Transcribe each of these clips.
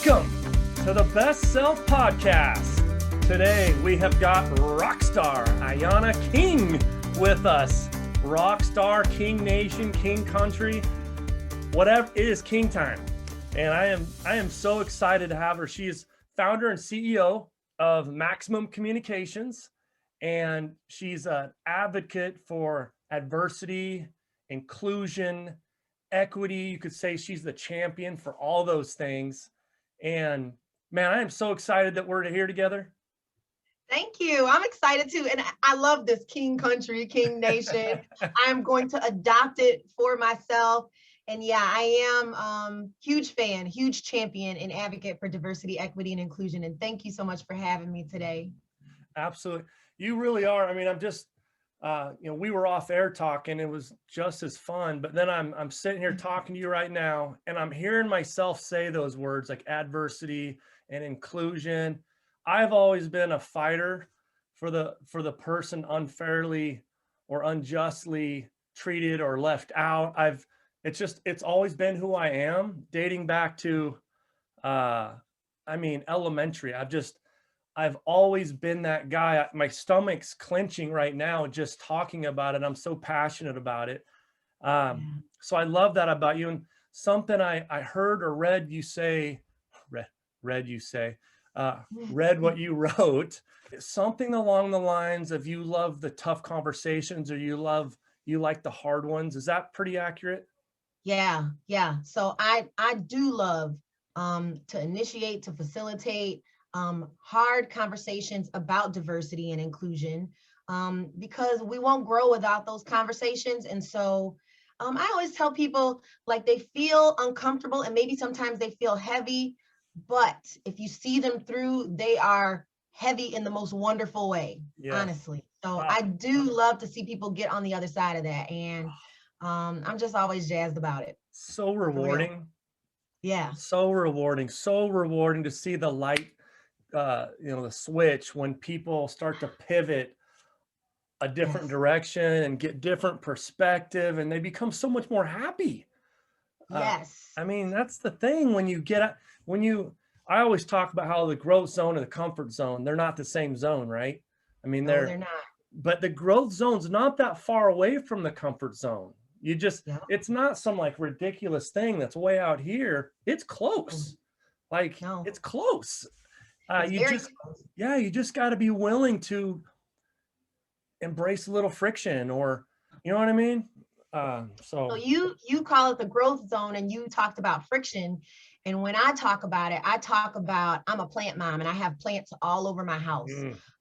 Welcome to the Best Self Podcast. Today we have got rockstar Ayana King with us. Rockstar, King Nation, King Country, whatever, it is King time. And I am so excited to have her. She is founder and CEO of Maximum Communications, and she's an advocate for adversity, inclusion, equity. You could say she's the champion for all those things. And man, I am so excited that we're here together. Thank you. I'm excited too. And I love this King Country, King Nation. I'm going to adopt it for myself. And yeah, I am huge fan, huge champion and advocate for diversity, equity, and inclusion. And thank you so much for having me today. Absolutely. You really are. I mean, I'm just, we were off air talking. It was just as fun, but then I'm sitting here talking to you right now, and I'm hearing myself say those words like adversity and inclusion. I've always been a fighter for the person unfairly or unjustly treated or left out. It's always been who I am, dating back to, elementary. I've always been that guy. My stomach's clenching right now just talking about it. I'm so passionate about it. So I love that about you. And something I heard or read you say, read what you wrote, something along the lines of you love the tough conversations, or you like the hard ones. Is that pretty accurate? Yeah. So I do love to initiate, to facilitate hard conversations about diversity and inclusion, because we won't grow without those conversations. And so I always tell people, like, they feel uncomfortable and maybe sometimes they feel heavy, but if you see them through, they are heavy in the most wonderful way, honestly. So wow. I do love to see people get on the other side of that. And I'm just always jazzed about it. So rewarding. Yeah. So rewarding to see the light, the switch when people start to pivot a different direction and get different perspective, and they become so much more happy. Yes. That's the thing. I always talk about how the growth zone and the comfort zone, they're not the same zone, right? No, they're not. But the growth zone's not that far away from the comfort zone. It's not some like ridiculous thing that's way out here. It's close. It's close. You just got to be willing to embrace a little friction, or, you know what I mean? So you call it the growth zone, and you talked about friction. And when I talk about it, I'm a plant mom and I have plants all over my house.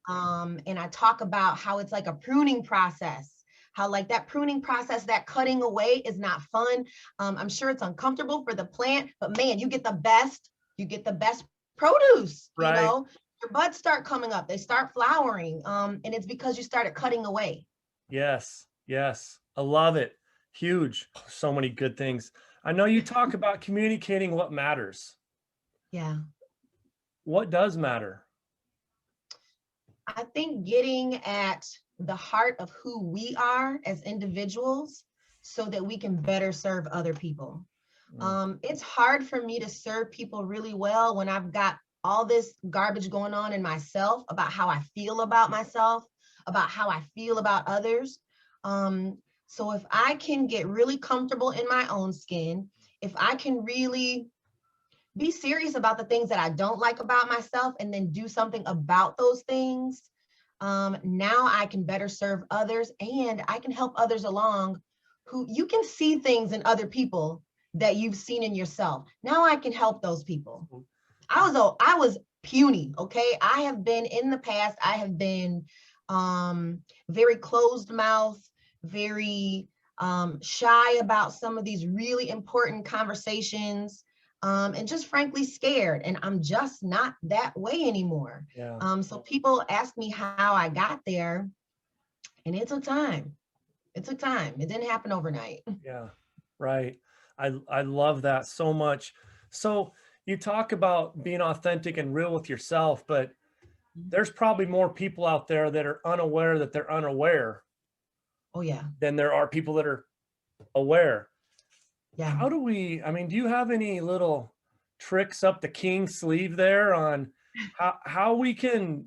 And I talk about how it's like a pruning process, how like that pruning process, that cutting away is not fun. I'm sure it's uncomfortable for the plant, but man, you get the best produce, right. Your buds start coming up, they start flowering. And it's because you started cutting away. Yes. I love it. Huge. So many good things. I know you talk about communicating what matters. Yeah. What does matter? I think getting at the heart of who we are as individuals so that we can better serve other people. It's hard for me to serve people really well when I've got all this garbage going on in myself about how I feel about myself, about how I feel about others. So if I can get really comfortable in my own skin, if I can really be serious about the things that I don't like about myself and then do something about those things, now I can better serve others, and I can help others along who you can see things in other people that you've seen in yourself. Now I can help those people. I was puny, okay? I have been in the past, I have been very closed mouth, very shy about some of these really important conversations, and just frankly scared. And I'm just not that way anymore. Yeah. So people ask me how I got there, and it took time. It didn't happen overnight. Yeah, right. I love that so much. So you talk about being authentic and real with yourself, but there's probably more people out there that are unaware that they're unaware. Oh yeah. Than there are people that are aware. Yeah. How do we, do you have any little tricks up the king sleeve there on how we can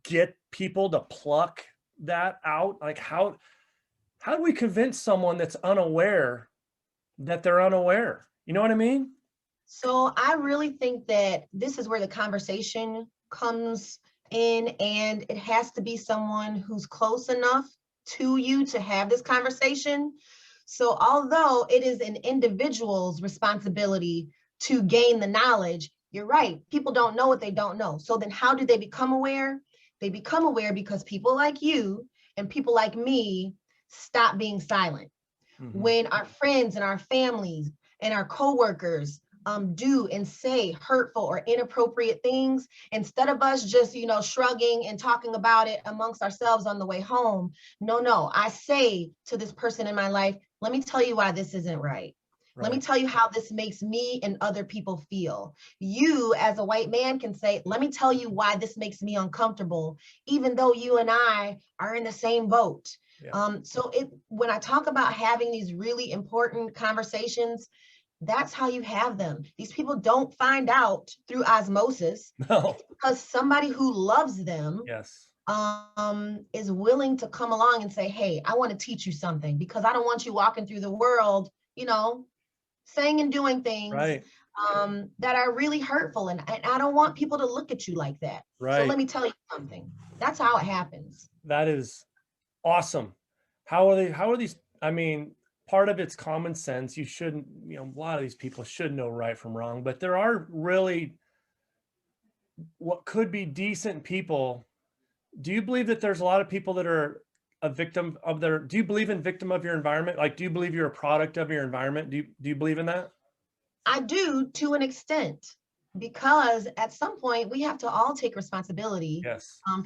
get people to pluck that out. Like how do we convince someone that's unaware that they're unaware? You know what I mean? So I really think that this is where the conversation comes in, and it has to be someone who's close enough to you to have this conversation. So although it is an individual's responsibility to gain the knowledge, you're right, people don't know what they don't know. So then how do they become aware? They become aware because people like you and people like me stop being silent. Mm-hmm. When our friends and our families and our coworkers do and say hurtful or inappropriate things, instead of us just, shrugging and talking about it amongst ourselves on the way home, no, I say to this person in my life, let me tell you why this isn't right. Let me tell you how this makes me and other people feel. You as a white man can say, let me tell you why this makes me uncomfortable, even though you and I are in the same boat. Yeah. When I talk about having these really important conversations, that's how you have them. These people don't find out through osmosis. No. Because somebody who loves them is willing to come along and say, hey, I want to teach you something, because I don't want you walking through the world, saying and doing things that are really hurtful. And I don't want people to look at you like that. Right. So let me tell you something. That's how it happens. That is awesome. How are these? I mean, part of it's common sense. You shouldn't, a lot of these people should know right from wrong, but there are really what could be decent people. Do you believe that there's a lot of people that are a victim of do you believe in victim of your environment? Like, do you believe you're a product of your environment? Do you believe in that? I do, to an extent, because at some point we have to all take responsibility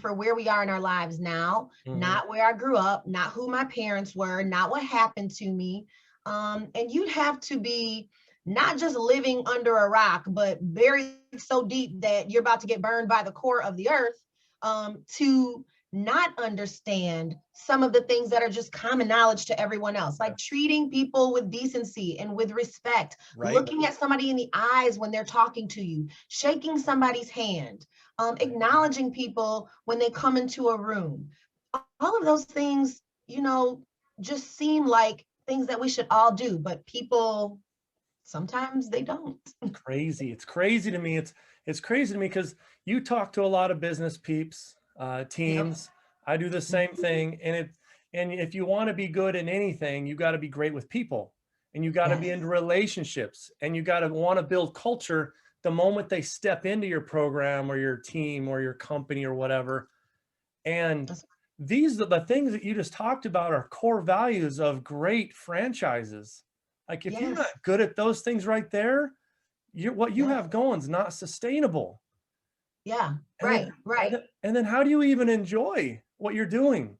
for where we are in our lives now, not where I grew up, not who my parents were, not what happened to me. And you'd have to be not just living under a rock, but buried so deep that you're about to get burned by the core of the earth to not understand some of the things that are just common knowledge to everyone else, like treating people with decency and with respect, looking at somebody in the eyes when they're talking to you, shaking somebody's hand, acknowledging people when they come into a room. All of those things, just seem like things that we should all do, but people, sometimes they don't. Crazy. It's crazy to me. It's crazy to me because you talk to a lot of business peeps, teams. I do the same thing. And if you want to be good in anything, you got to be great with people, and you got to be into relationships, and you got to want to build culture the moment they step into your program or your team or your company or whatever. And these are the things that you just talked about are core values of great franchises. Like if you're not good at those things right there, what you have going is not sustainable. Yeah, right. And then how do you even enjoy what you're doing?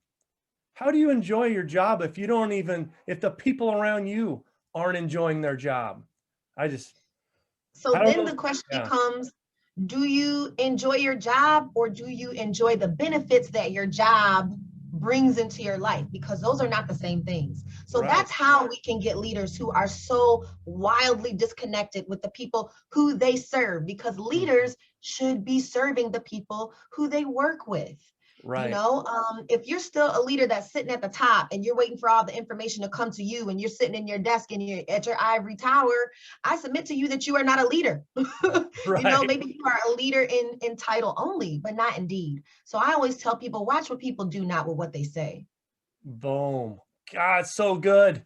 How do you enjoy your job if the people around you aren't enjoying their job? So then the question becomes, do you enjoy your job, or do you enjoy the benefits that your job brings into your life? Because those are not the same things. So that's how we can get leaders who are so wildly disconnected with the people who they serve, because leaders should be serving the people who they work with. If you're still a leader that's sitting at the top and you're waiting for all the information to come to you, and you're sitting in your desk and you're at your ivory tower, I submit to you that you are not a leader. Maybe you are a leader in title only, but not in deed. So I always tell people, watch what people do, not with what they say. Boom. God, so good.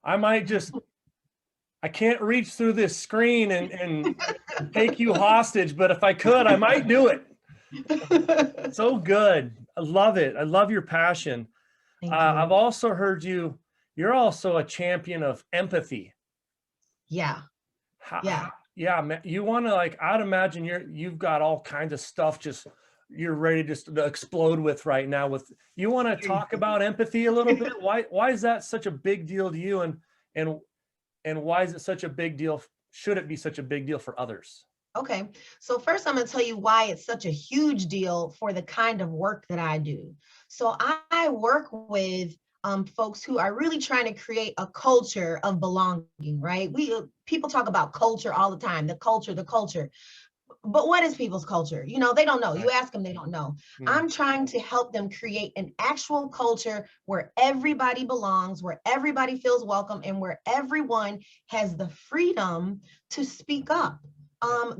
I can't reach through this screen and take you hostage, but if I could, I might do it. So good. I love it. I love your passion. I've also heard you're also a champion of empathy. Yeah. Man, you want to, I'd imagine you've got all kinds of stuff you're ready to explode with right now. You want to talk about empathy a little bit? Why is that such a big deal to you, and why is it such a big deal? Should it be such a big deal for others? Okay, so first I'm going to tell you why it's such a huge deal for the kind of work that I do. So I work with folks who are really trying to create a culture of belonging, right? People talk about culture all the time, the culture, the culture. But what is people's culture? You know, they don't know. You ask them, they don't know. I'm trying to help them create an actual culture where everybody belongs, where everybody feels welcome, and where everyone has the freedom to speak up,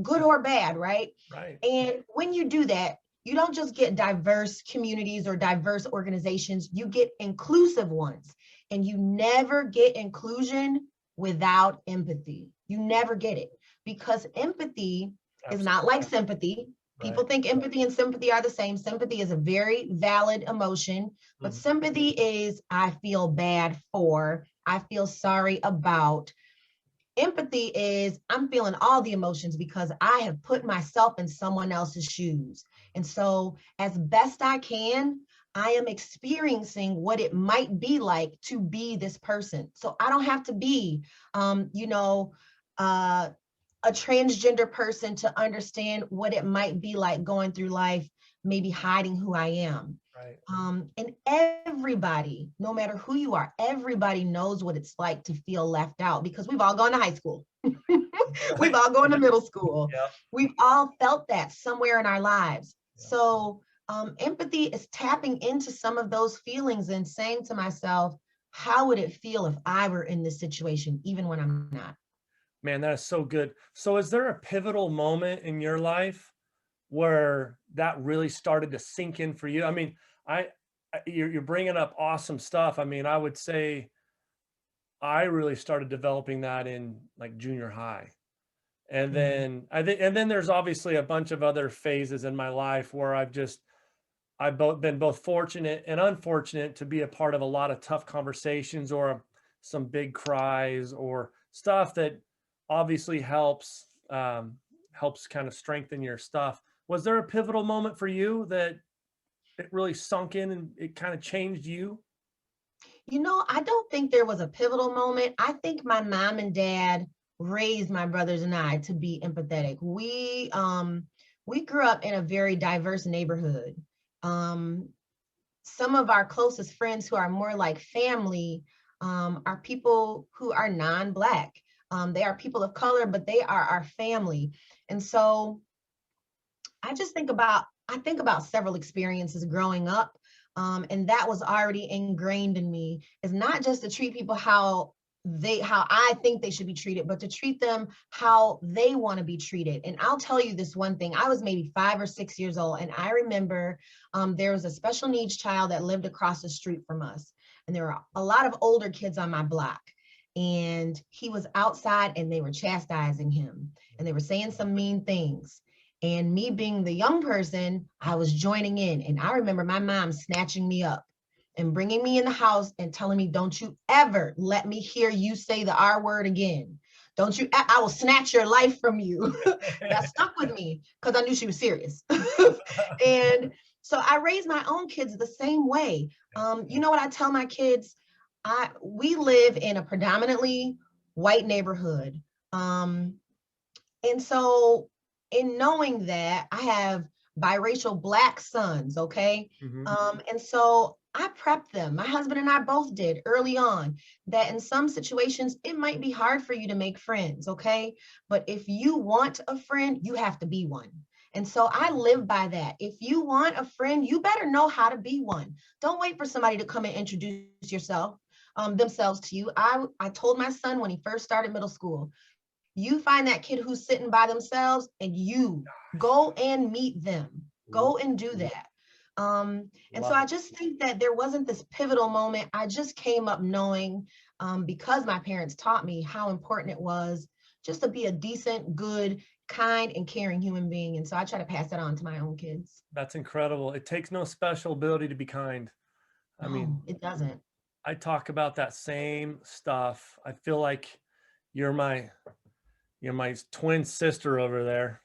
good or bad, right? Right. And when you do that, you don't just get diverse communities or diverse organizations, you get inclusive ones. And you never get inclusion without empathy. You never get it, because empathy is not like sympathy. People think empathy and sympathy are the same. Sympathy is a very valid emotion, but sympathy is, I feel bad for, I feel sorry about. Empathy is, I'm feeling all the emotions because I have put myself in someone else's shoes. And so as best I can, I am experiencing what it might be like to be this person. So I don't have to be, a transgender person to understand what it might be like going through life, maybe hiding who I am. Right. And everybody, no matter who you are, everybody knows what it's like to feel left out, because we've all gone to high school. We've all gone to middle school. Yep. We've all felt that somewhere in our lives. Yep. So empathy is tapping into some of those feelings and saying to myself, how would it feel if I were in this situation, even when I'm not? Man, that is so good. So is there a pivotal moment in your life where that really started to sink in for you? I mean, you're bringing up awesome stuff. I mean, I would say I really started developing that in like junior high. And then then there's obviously a bunch of other phases in my life where I've been both fortunate and unfortunate to be a part of a lot of tough conversations or some big cries or stuff that obviously helps kind of strengthen your stuff. Was there a pivotal moment for you that it really sunk in and it kind of changed you? You know, I don't think there was a pivotal moment. I think my mom and dad raised my brothers and I to be empathetic. We grew up in a very diverse neighborhood. Some of our closest friends who are more like family are people who are non-Black. They are people of color, but they are our family. And so I think about several experiences growing up. And that was already ingrained in me, is not just to treat people how I think they should be treated, but to treat them how they want to be treated. And I'll tell you this one thing. I was maybe 5 or 6 years old, and I remember there was a special needs child that lived across the street from us. And there were a lot of older kids on my block. And he was outside and they were chastising him and they were saying some mean things. And me being the young person, I was joining in. And I remember my mom snatching me up and bringing me in the house and telling me, don't you ever let me hear you say the R word again. Don't you, I will snatch your life from you. That stuck with me because I knew she was serious. And so I raised my own kids the same way. You know what I tell my kids? We live in a predominantly white neighborhood. And so in knowing that, I have biracial Black sons, okay? And so I prepped them. My husband and I both did early on that in some situations, it might be hard for you to make friends, okay? But if you want a friend, you have to be one. And so I live by that. If you want a friend, you better know how to be one. Don't wait for somebody to come and introduce themselves to you. I told my son when he first started middle school, you find that kid who's sitting by themselves and you go and meet them. Go and do that. And so I just think that there wasn't this pivotal moment. I just came up knowing, because my parents taught me how important it was just to be a decent, good, kind, and caring human being. And so I try to pass that on to my own kids. That's incredible. It takes no special ability to be kind. I mean, it doesn't. I talk about that same stuff. I feel like you're my twin sister over there.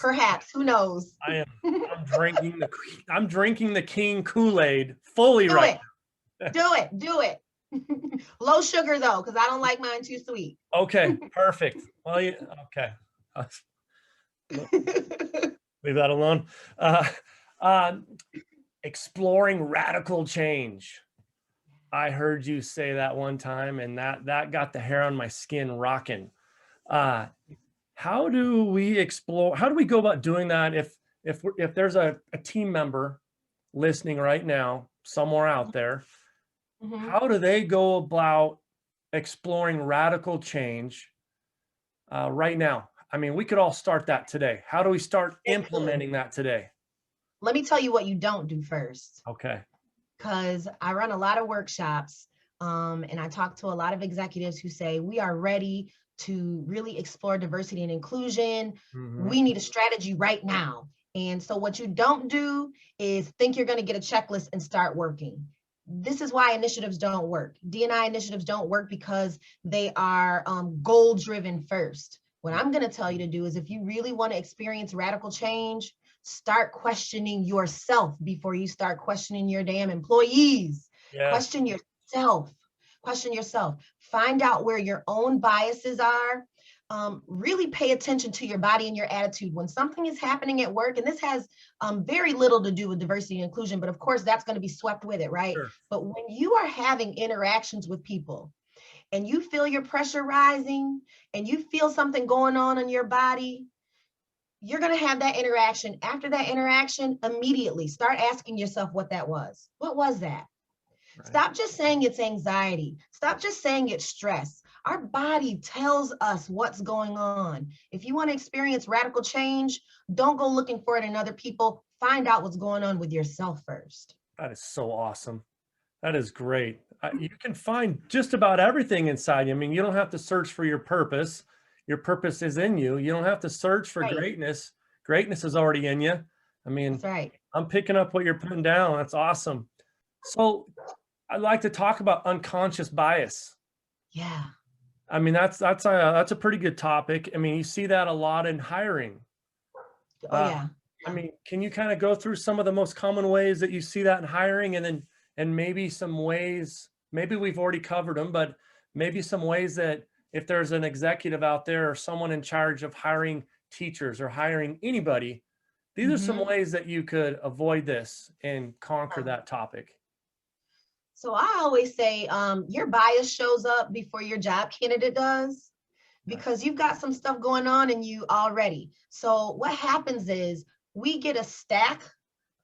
Perhaps, who knows? I'm drinking the King Kool-Aid fully right now. Do it. Low sugar though, because I don't like mine too sweet. Okay, perfect. Well, okay. Leave that alone. Exploring radical change. I heard you say that one time, and that got the hair on my skin rocking. How do we explore? How do we go about doing that if there's a team member listening right now somewhere out there? Mhm. How do they go about exploring radical change right now? I mean, we could all start that today. How do we start implementing that today? Let me tell you what you don't do first, Okay. because I run a lot of workshops, and I talk to a lot of executives who say we are ready to really explore diversity and inclusion. Mhm. We need a strategy right now. And so what you don't do is think you're going to get a checklist and start working. This is why initiatives don't work. D&I initiatives don't work because they are goal driven first. What I'm going to tell you to do is, if you really want to experience radical change, start questioning yourself before you start questioning your damn employees. Yes. Question yourself. Question yourself. Find out where your own biases are. Really pay attention to your body and your attitude when something is happening at work. And this has very little to do with diversity and inclusion, but of course that's going to be swept with it, right? Sure. But when you are having interactions with people and you feel your pressure rising and you feel something going on in your body, you're going to have that interaction. After that interaction, immediately start asking yourself what that was. What was that? Right. Stop just saying it's anxiety. Stop just saying it's stress. Our body tells us what's going on. If you want to experience radical change, don't go looking for it in other people. Find out what's going on with yourself first. That is so awesome. That is great. You can find just about everything inside you. I mean, you don't have to search for your purpose. Your purpose is in you. You don't have to search for Right. greatness. Greatness is already in you. I mean, That's right. I'm picking up what you're putting down. That's awesome. So I'd like to talk about unconscious bias. Yeah. I mean, that's a pretty good topic. I mean, you see that a lot in hiring. Oh, yeah. I mean, can you kind of go through some of the most common ways that you see that in hiring, and maybe some ways, maybe we've already covered them, but maybe some ways that if there's an executive out there or someone in charge of hiring teachers or hiring anybody, these are some ways that you could avoid this and conquer that topic. So I always say your bias shows up before your job candidate does, because you've got some stuff going on in you already. So what happens is we get a stack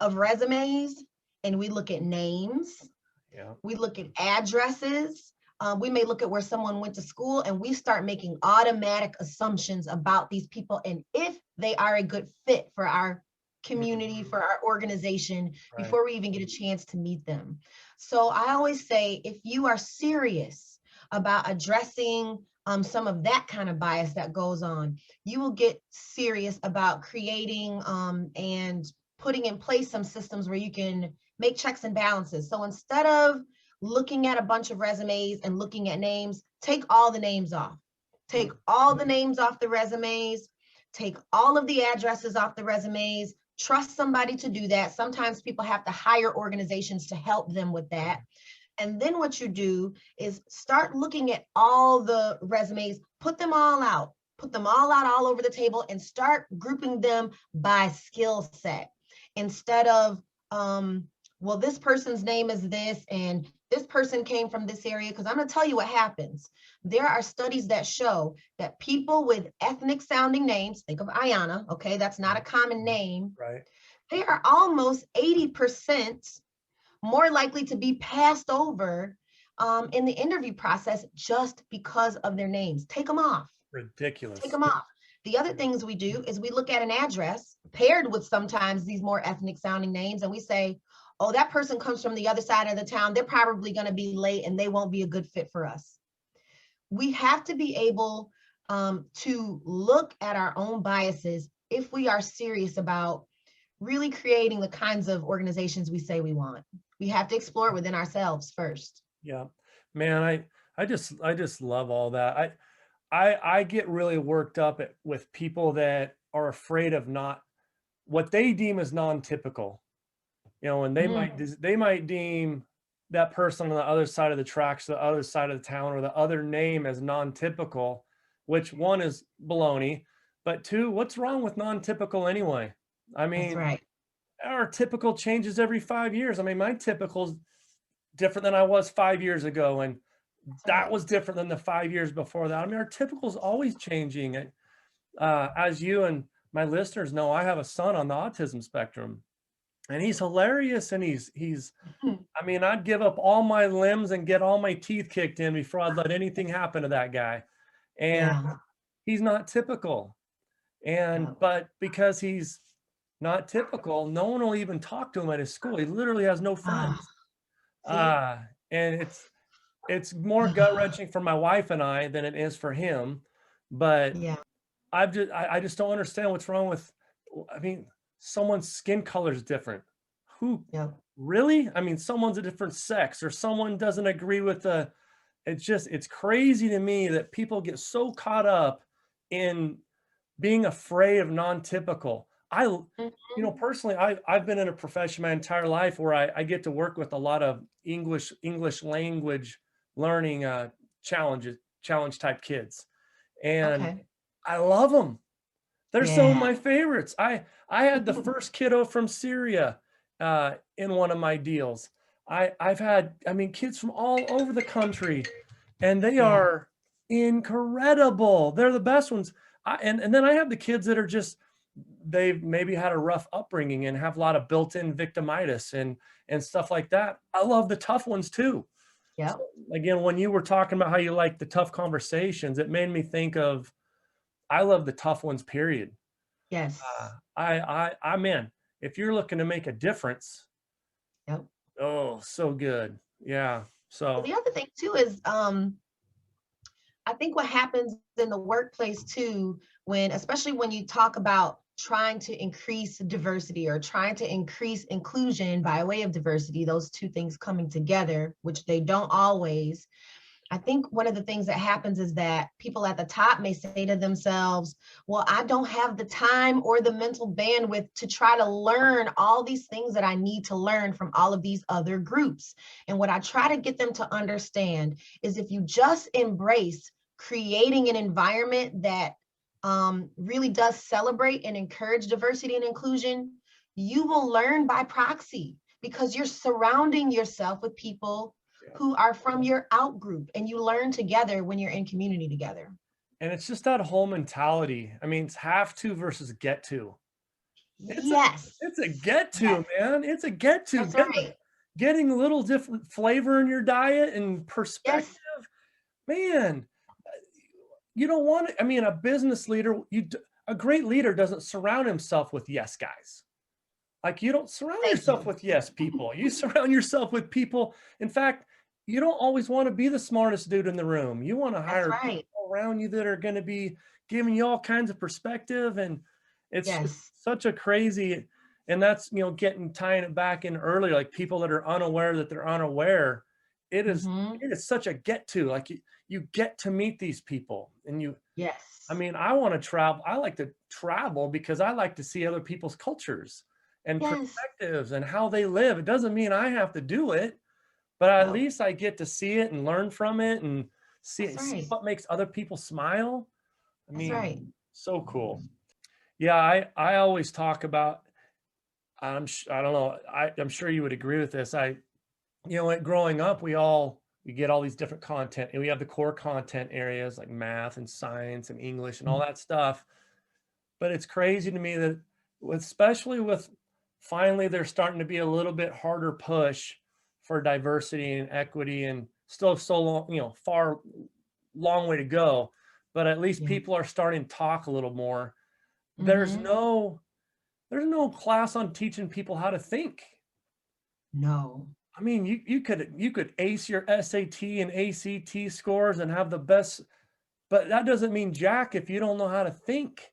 of resumes and we look at names. Yeah. We look at addresses. We may look at where someone went to school, and we start making automatic assumptions about these people and if they are a good fit for our community, for our organization, before we even get a chance to meet them. So I always say, if you are serious about addressing some of that kind of bias that goes on, you will get serious about creating and putting in place some systems where you can make checks and balances. So instead of looking at a bunch of resumes and looking at names, take all the names off. Take all the names off the resumes. Take all of the addresses off the resumes. Trust somebody to do that. Sometimes people have to hire organizations to help them with that. And then what you do is start looking at all the resumes, put them all out all over the table, and start grouping them by skill set. Instead of, well, this person's name is this, and this person came from this area, because I'm going to tell you what happens. There are studies that show that people with ethnic sounding names, think of Ayana, okay, that's not a common name, right? They are almost 80% more likely to be passed over in the interview process just because of their names. Take them off. Ridiculous. Take them off. The other things we do is we look at an address paired with sometimes these more ethnic sounding names, and we say, oh, that person comes from the other side of the town. They're probably going to be late and they won't be a good fit for us. We have to be able to look at our own biases if we are serious about really creating the kinds of organizations we say we want. We have to explore it within ourselves first. Yeah, man, I just love all that. I get really worked up with people that are afraid of not what they deem as non-typical, you know, and they might deem that person on the other side of the tracks, the other side of the town, or the other name as non-typical, which one is baloney, but two, what's wrong with non-typical anyway? I mean, That's right. our typical changes every 5 years. I mean, my typicals different than I was 5 years ago. And that right. was different than the 5 years before that. I mean, our typical is always changing. And as you and my listeners know, I have a son on the autism spectrum, and he's hilarious. And he's, I mean, I'd give up all my limbs and get all my teeth kicked in before I'd let anything happen to that guy. And Yeah. he's not typical. And, No. but because he's not typical, no one will even talk to him at his school. He literally has no Ah, friends. see? And it's more gut wrenching for my wife and I than it is for him. But Yeah. I just don't understand what's wrong with, I mean, someone's skin color is different. Who Yep. really? I mean, someone's a different sex, or someone doesn't agree with the, it's crazy to me that people get so caught up in being afraid of non-typical. Mhm. Personally, I've been in a profession my entire life where I get to work with a lot of English language learning challenge type kids. And Okay. I love them. They're some of Yeah. my favorites. I had the first kiddo from Syria in one of my deals. I've had, I mean, kids from all over the country, and they Yeah. are incredible. They're the best ones. And then I have the kids that are just, they've maybe had a rough upbringing and have a lot of built-in victimitis and stuff like that. I love the tough ones too. So Yep. again, when you were talking about how you like the tough conversations, it made me think of, I love the tough ones, period. Yes. Man, if you're looking to make a difference, Yep. oh, so good. Yeah. Well, So the other thing too is I think what happens in the workplace too, when especially when you talk about trying to increase diversity or trying to increase inclusion by way of diversity, those two things coming together, which they don't always. I think one of the things that happens is that people at the top may say to themselves, well, I don't have the time or the mental bandwidth to try to learn all these things that I need to learn from all of these other groups. And what I try to get them to understand is if you just embrace creating an environment that really does celebrate and encourage diversity and inclusion, you will learn by proxy because you're surrounding yourself with people who are from your out group, and you learn together when you're in community together. and it's just that whole mentality. I mean, it's have to versus get to. It's a Yes. it's a get Yes. to, man. It's a get to. That's right. Getting a little different flavor in your diet and perspective. Yes. Man, you don't want to, I mean, a business leader, a great leader doesn't surround himself with yes guys. Like, you don't surround Thank yourself you. with yes people. You surround yourself with people. In fact, you don't always want to be the smartest dude in the room. You want to That's hire people right. around you that are going to be giving you all kinds of perspective. And it's Yes. such a crazy, and that's, tying it back in earlier, like people that are unaware that they're unaware. It is, Hmm. it is such a get to, like you get to meet these people, and I Yes. mean, I want to travel. I like to travel because I like to see other people's cultures and Yes. perspectives and how they live. It doesn't mean I have to do it, but at No. least I get to see it and learn from it and That's see right. what makes other people smile. I That's right. mean, so cool. Yeah, I always talk about, I don't know, I'm sure you would agree with this. Growing up, we get all these different content, and we have the core content areas like math and science and English and all that stuff. But it's crazy to me that, especially with, finally there's starting to be a little bit harder push for diversity and equity, and still so long, long way to go. But at least Yeah. people are starting to talk a little more. There's Hmm. no there's no class on teaching people how to think. No. I mean, you could ace your SAT and ACT scores and have the best, but that doesn't mean jack if you don't know how to think.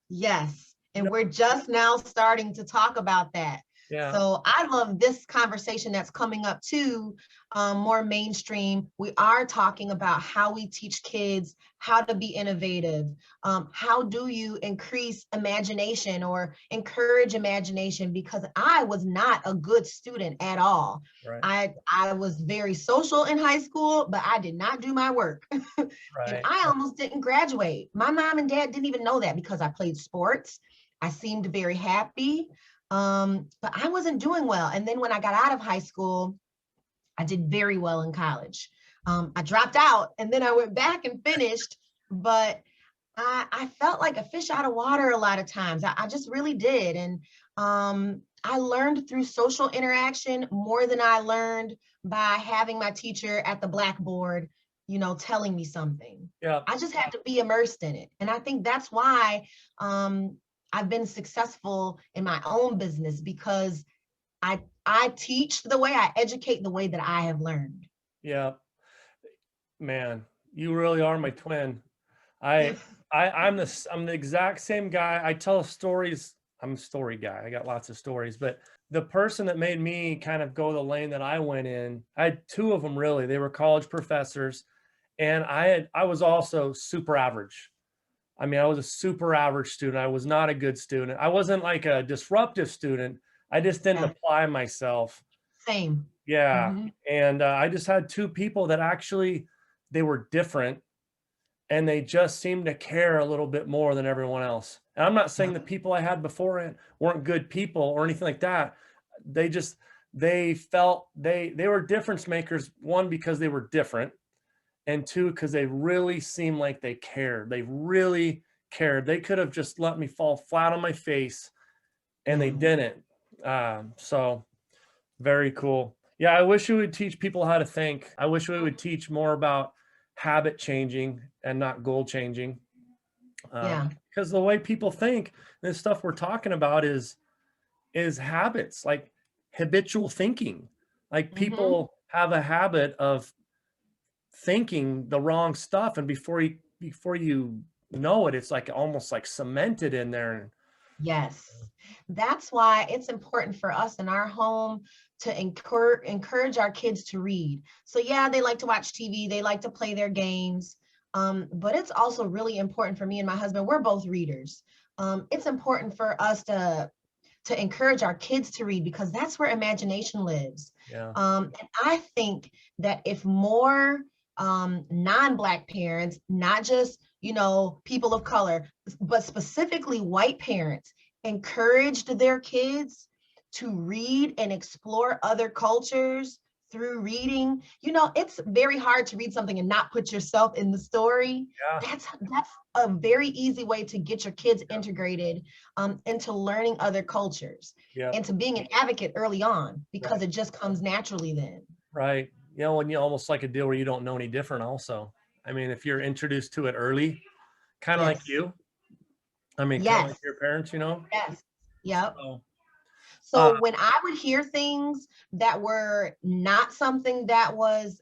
Yes. You And know? we're just now starting to talk about that. Yeah. So I love this conversation that's coming up too, more mainstream. We are talking about how we teach kids how to be innovative. How do you increase imagination or encourage imagination? Because I was not a good student at all. Right. I was very social in high school, but I did not do my work. And Right. I almost didn't graduate. My mom and dad didn't even know that because I played sports. I seemed very happy, but I wasn't doing well. And then when I got out of high school, I did very well in college. I dropped out and then I went back and finished, but I felt like a fish out of water a lot of times. I just really did. And I learned through social interaction more than I learned by having my teacher at the blackboard, telling me something. Yeah. I just had to be immersed in it. And I think that's why I've been successful in my own business, because I teach the way, I educate the way that I have learned. Yeah, man, you really are my twin. I'm the exact same guy. I tell stories. I'm a story guy. I got lots of stories, but the person that made me kind of go the lane that I went in, I had two of them really. They were college professors, and I was also super average. I mean, I was a super average student. I was not a good student. I wasn't like a disruptive student. I just didn't apply myself. Same. Yeah. Mm-hmm. And I just had two people that actually, they were different, and they just seemed to care a little bit more than everyone else. And I'm not saying the people I had before it weren't good people or anything like that. They felt they were difference makers, one, because they were different, and two, because they really seemed like they cared. They really cared. They could have just let me fall flat on my face, and they didn't. So very cool. Yeah, I wish we would teach people how to think. I wish we would teach more about habit changing and not goal changing. Because the way people think, this stuff we're talking about is habits, like habitual thinking. Like people have a habit of thinking the wrong stuff, and before you know it, it's like almost like cemented in there. Yes, that's why it's important for us in our home to encourage our kids to read. So yeah, they like to watch TV, they like to play their games, but it's also really important for me and my husband. We're both readers. It's important for us to encourage our kids to read, because that's where imagination lives. Yeah. And I think that if more non-Black parents, not just, people of color, but specifically white parents, encouraged their kids to read and explore other cultures through reading. It's very hard to read something and not put yourself in the story. Yeah. That's a very easy way to get your kids integrated into learning other cultures, and to being an advocate early on, because it just comes naturally then. Right. And you almost like a deal where you don't know any different also. I mean, if you're introduced to it early, kind of like you. I mean, kind of like your parents, Yes. Yep. So, So when I would hear things that were not something that was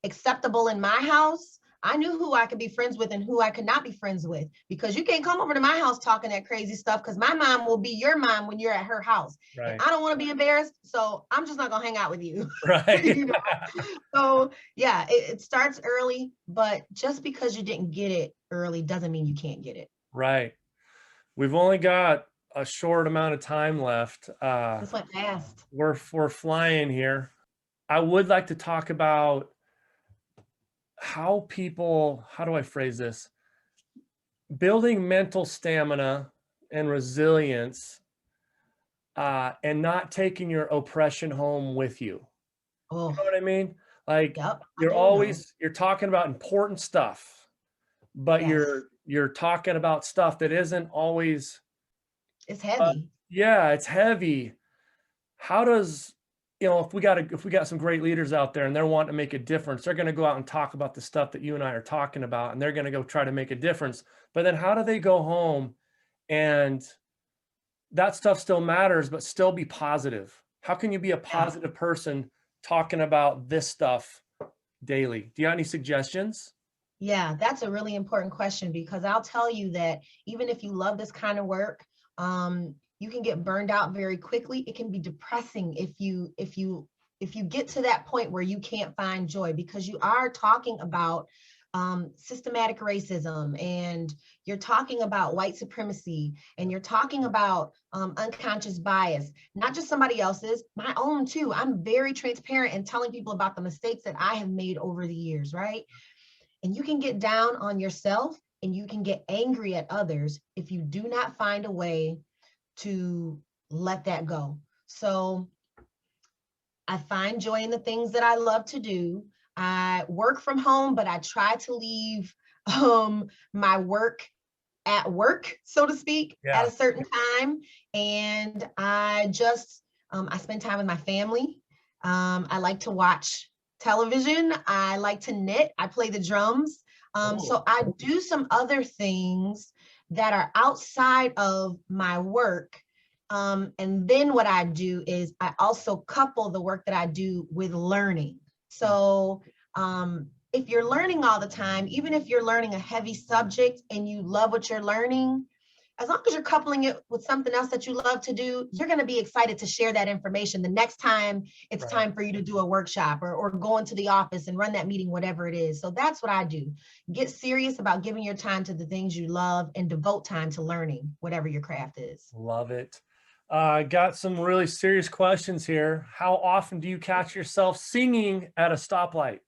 acceptable in my house, I knew who I could be friends with and who I could not be friends with, because you can't come over to my house talking that crazy stuff, because my mom will be your mom when you're at her house. right. And I don't want to be embarrassed, so I'm just not gonna hang out with you. Right. So yeah, it starts early, but just because you didn't get it early doesn't mean you can't get it. Right. We've only got a short amount of time left. This went fast. We're flying here. I would like to talk about how do I phrase this? Building mental stamina and resilience, and not taking your oppression home with you. Oh. You know what I mean? Like, Yep, you're talking about important stuff, but you're talking about stuff that isn't always. It's heavy. Yeah, it's heavy. How does, if we got some great leaders out there and they're wanting to make a difference, they're going to go out and talk about the stuff that you and I are talking about, and they're going to go try to make a difference. But then how do they go home and that stuff still matters, but still be positive? How can you be a positive person talking about this stuff daily? Do you have any suggestions? Yeah, that's a really important question, because I'll tell you that even if you love this kind of work, you can get burned out very quickly. It can be depressing if you get to that point where you can't find joy, because you are talking about systematic racism, and you're talking about white supremacy, and you're talking about unconscious bias, not just somebody else's, my own too. I'm very transparent in telling people about the mistakes that I have made over the years, right? And you can get down on yourself and you can get angry at others if you do not find a way to let that go. So I find joy in the things that I love to do. I work from home, but I try to leave my work at work, so to speak, Yeah. at a certain time. And I just, I spend time with my family. I like to watch television. I like to knit. I play the drums. So I do some other things that are outside of my work. And then what I do is I also couple the work that I do with learning. So if you're learning all the time, even if you're learning a heavy subject and you love what you're learning, as long as you're coupling it with something else that you love to do, you're going to be excited to share that information the next time it's time for you to do a workshop or go into the office and run that meeting, whatever it is. So that's what I do. Get serious about giving your time to the things you love and devote time to learning, whatever your craft is. Love it. I got some really serious questions here. How often do you catch yourself singing at a stoplight?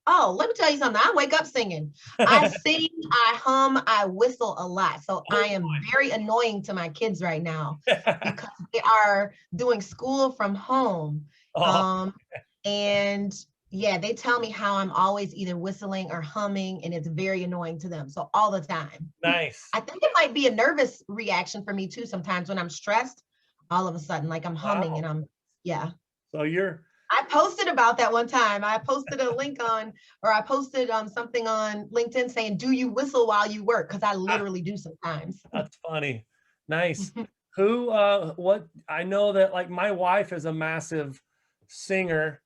Oh, let me tell you something. I wake up singing. I sing, I hum, I whistle a lot. So I am very annoying to my kids right now because they are doing school from home. And yeah, they tell me how I'm always either whistling or humming, and it's very annoying to them. So all the time. Nice. I think it might be a nervous reaction for me too. Sometimes when I'm stressed, all of a sudden, like I'm humming and yeah. So I posted about that one time. I posted a link I posted something on LinkedIn saying, do you whistle while you work? Because I literally do sometimes. That's funny. Nice. I know that like my wife is a massive singer.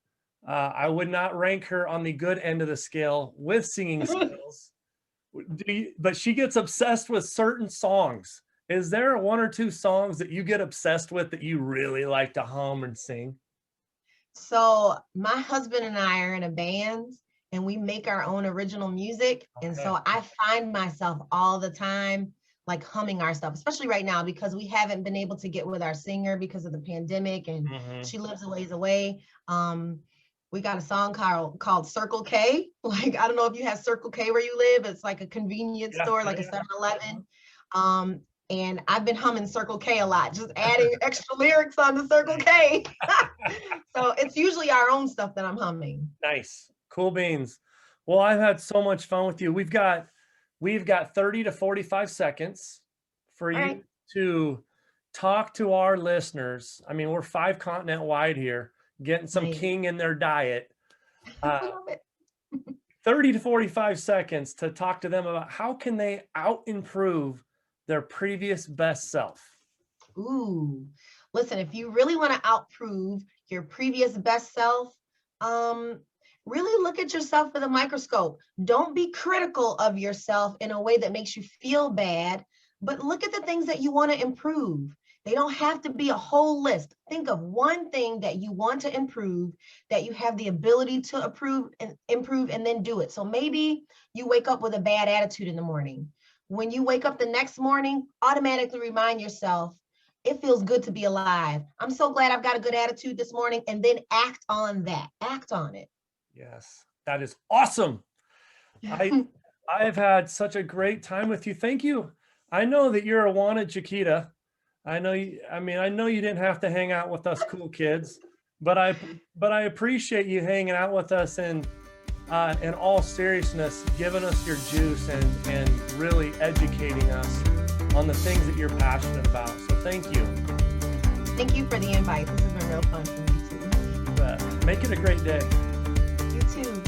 I would not rank her on the good end of the scale with singing skills, but she gets obsessed with certain songs. Is there one or two songs that you get obsessed with that you really like to hum and sing? So my husband and I are in a band and we make our own original music. Okay. And so I find myself all the time like humming our stuff, especially right now because we haven't been able to get with our singer because of the pandemic and she lives a ways away. We got a song called Circle K. Like, I don't know if you have Circle K where you live. It's like a convenience store, like a 7-Eleven. And I've been humming Circle K a lot, just adding extra lyrics on the Circle K. So it's usually our own stuff that I'm humming. Nice. Cool beans. Well, I've had so much fun with you. We've got 30 to 45 seconds for you to talk to our listeners. I mean, we're 5 continent wide here, getting some King in their diet. 30 to 45 seconds to talk to them about how can they out-improve their previous best self. Ooh, listen, if you really want to outprove your previous best self, really look at yourself with a microscope. Don't be critical of yourself in a way that makes you feel bad, but look at the things that you want to improve. They don't have to be a whole list. Think of one thing that you want to improve, that you have the ability to improve and then do it. So maybe you wake up with a bad attitude in the morning. When you wake up the next morning, automatically remind yourself, it feels good to be alive. I'm so glad I've got a good attitude this morning, and then act on that. Act on it. Yes, that is awesome. I've had such a great time with you. Thank you. I know that you're a wanted Chiquita. I know you didn't have to hang out with us cool kids, but I appreciate you hanging out with us and in all seriousness, giving us your juice and really educating us on the things that you're passionate about. So thank you. Thank you for the invite. This has been real fun for me too. Make it a great day. You too.